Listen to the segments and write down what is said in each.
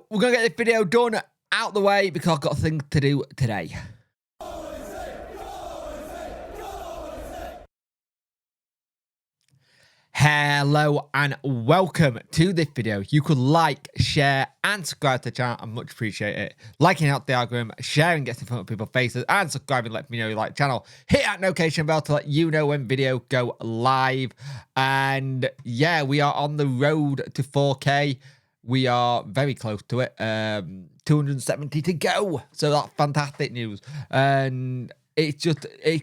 we're going to get this video done out the way because I've got things to do today. Hello and welcome to this video. You could like, share and subscribe to the channel. I much appreciate it. Liking out the algorithm, sharing gets in front of people's faces, and subscribing lets me know you like the channel. Hit that notification bell to let you know when videos go live. And yeah, we are on the road to 4K. We are very close to it. 270 to go. So that's fantastic news. And it's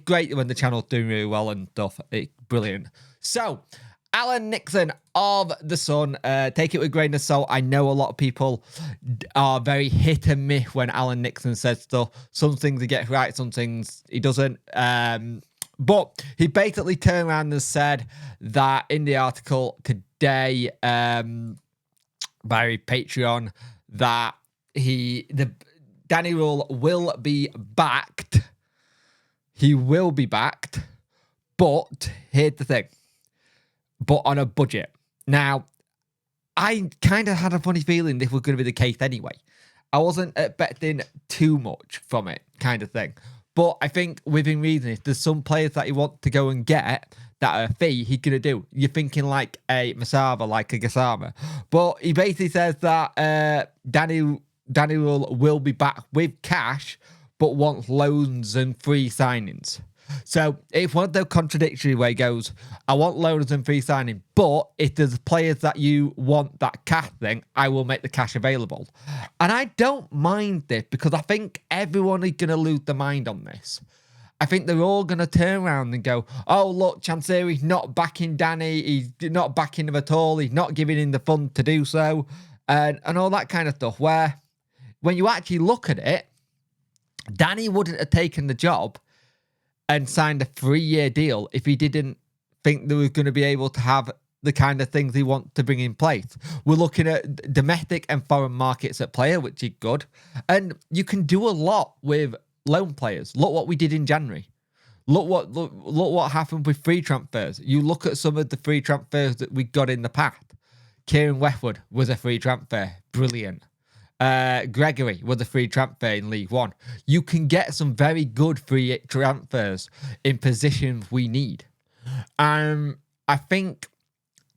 great when the channel's doing really well and stuff. It's brilliant. So Alan Nixon of The Sun, take it with a grain of salt. I know a lot of people are very hit and miss when Alan Nixon says stuff. Some things he gets right, some things he doesn't. But he basically turned around and said that in the article today by Patreon that Danny Rule will be backed. He will be backed. But here's the thing. But on a budget. Now, I kind of had a funny feeling this was going to be the case anyway. I wasn't expecting too much from it, kind of thing. But I think within reason, if there's some players that he wants to go and get that are a fee, he's going to do. You're thinking like a Masaba, like a Gasama. But he basically says that Danny Rule will be back with cash, but wants loans and free signings. So it's one of those contradictory where he goes, I want loans and free signing, but if there's players that you want that cash thing, I will make the cash available. And I don't mind this because I think everyone is going to lose their mind on this. I think they're all going to turn around and go, oh, look, Chansiri's not backing Danny. He's not backing him at all. He's not giving him the fund to do so. And all that kind of stuff, where when you actually look at it, Danny wouldn't have taken the job and signed a 3-year deal if he didn't think they were going to be able to have the kind of things he wants to bring in place. We're looking at domestic and foreign markets at player, which is good. And you can do a lot with loan players. Look what we did in January. Look what happened with free transfers. You look at some of the free transfers that we got in the past. Kieran Westwood was a free transfer. Brilliant. Gregory was a free transfer in League One. You can get some very good free transfers in positions we need. I think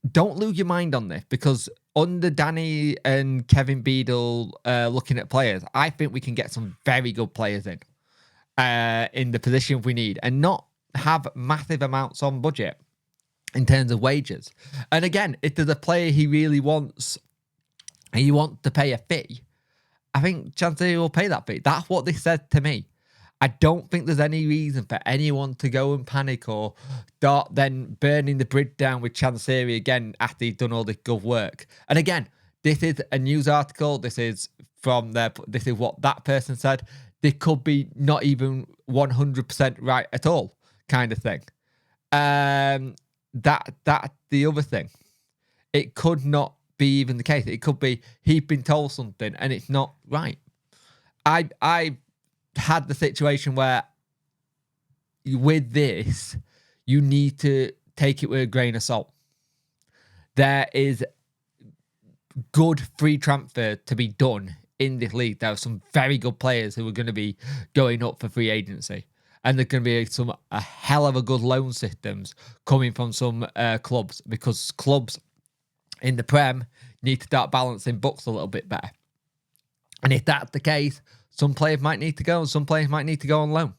don't lose your mind on this because under Danny and Kevin Beadle looking at players, I think we can get some very good players in the position we need and not have massive amounts on budget in terms of wages. And again, if there's a player he really wants and you want to pay a fee, I think Chansiri will pay that fee. That's what they said to me. I don't think there's any reason for anyone to go and panic or start then burning the bridge down with Chansiri again after he's done all this good work. And again, this is a news article. This is this is what that person said. They could be not even 100% right at all, kind of thing. That's the other thing. It could not be even the case. It could be he's been told something and it's not right. I had the situation where with this, you need to take it with a grain of salt. There is good free transfer to be done in this league. There are some very good players who are going to be going up for free agency. And there's going to be a hell of a good loan systems coming from some clubs because clubs in the Prem need to start balancing books a little bit better. And if that's the case, some players might need to go and some players might need to go on loan.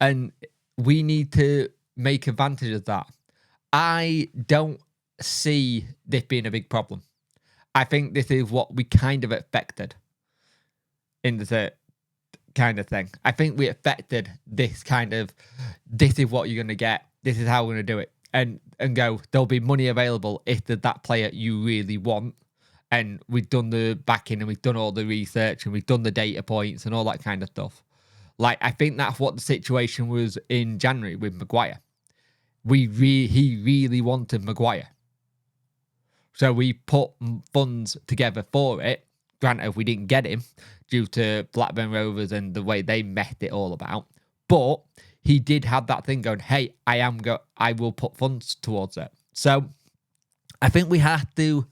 And we need to make advantage of that. I don't see this being a big problem. I think this is what we kind of expected in the kind of thing. I think we expected this is what you're going to get. This is how we're going to do it. And go, there'll be money available if there's that player you really want. And we've done the backing and we've done all the research and we've done the data points and all that kind of stuff. Like, I think that's what the situation was in January with Maguire. He really wanted Maguire. So we put funds together for it. Granted, we didn't get him due to Blackburn Rovers and the way they messed it all about. But he did have that thing going, hey, I will put funds towards it. So I think we have to,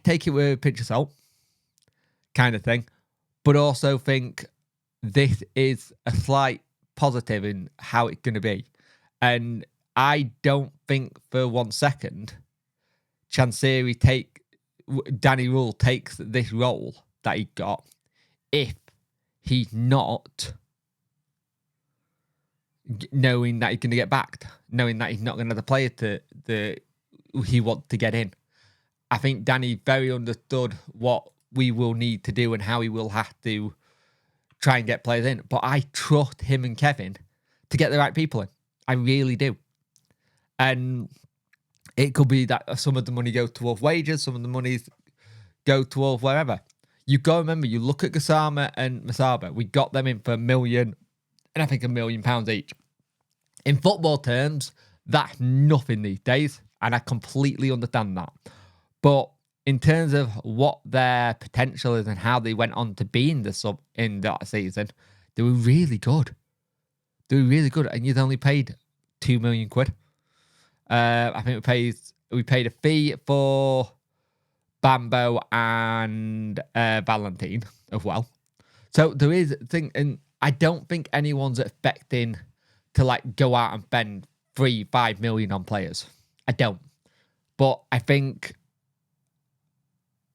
take it with a pinch of salt. kind of thing. But also think this is a slight positive in how it's going to be. And I don't think for 1 second Danny Rule takes this role that he got if he's not knowing that he's going to get backed, knowing that he's not going to have the player he wants to get in. I think Danny very understood what we will need to do and how he will have to try and get players in. But I trust him and Kevin to get the right people in. I really do. And it could be that some of the money goes towards wages, some of the monies go towards wherever. You got to remember, you look at Gassama and Masaba, we got them in for £1 million, and I think £1 million each. In football terms, that's nothing these days, and I completely understand that. But in terms of what their potential is and how they went on to be in the sub in that season, they were really good. They were really good, and you'd only paid £2 million. I think we paid a fee for Bambo and Valentine as well. So there is a thing, and I don't think anyone's expecting to like go out and spend 3-5 million on players. I don't. But I think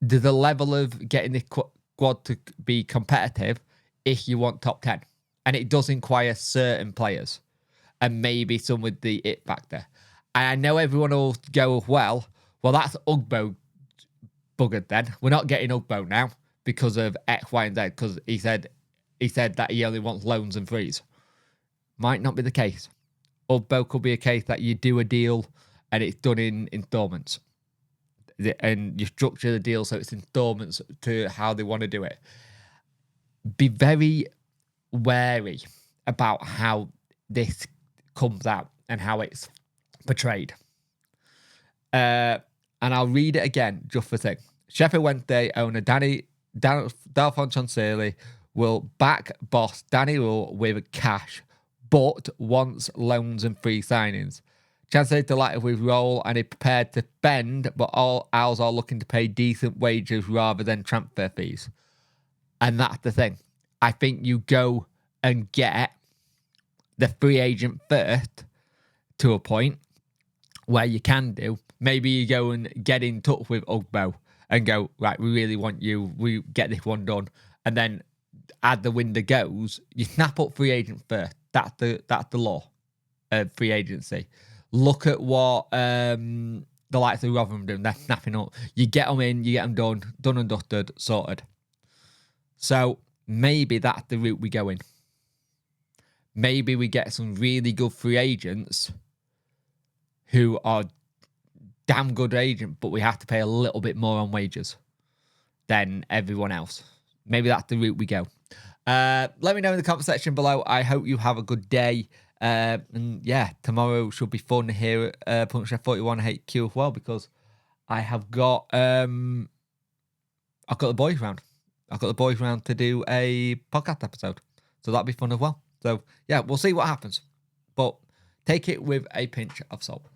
there's a level of getting the squad to be competitive if you want top 10. And it does require certain players and maybe some with the it factor. And I know everyone will go, well, that's Ugbo buggered then. We're not getting Ugbo now because of X, Y, and Z, because he said that he only wants loans and frees. Might not be the case. Ugbo could be a case that you do a deal and it's done in installments. And you structure the deal so it's installments to how they want to do it. Be very wary about how this comes out and how it's portrayed. And I'll read it again just for a sec. Sheffield Wednesday owner Dalphon Chancellor will back boss Danny Rule with cash, but wants loans and free signings. Chancellor is delighted with role and is prepared to spend, but all owls are looking to pay decent wages rather than transfer fees. And that's the thing. I think you go and get the free agent first to a point where you can do. Maybe you go and get in touch with Ugbo and go, right, we really want you. We get this one done. And then as the window goes, you snap up free agent first. That's the law of free agency. Look at what the likes of Rotherham doing. They're snapping up. You get them in, you get them done and dusted, sorted. So maybe that's the route we go in. Maybe we get some really good free agents who are damn good agents, but we have to pay a little bit more on wages than everyone else. Maybe that's the route we go. Let me know in the comment section below. I hope you have a good day. And yeah, tomorrow should be fun here at Punch 41 HQ as well, because I have got I've got the boys round. I've got the boys round to do a podcast episode, so that'll be fun as well. So yeah, we'll see what happens, but take it with a pinch of salt.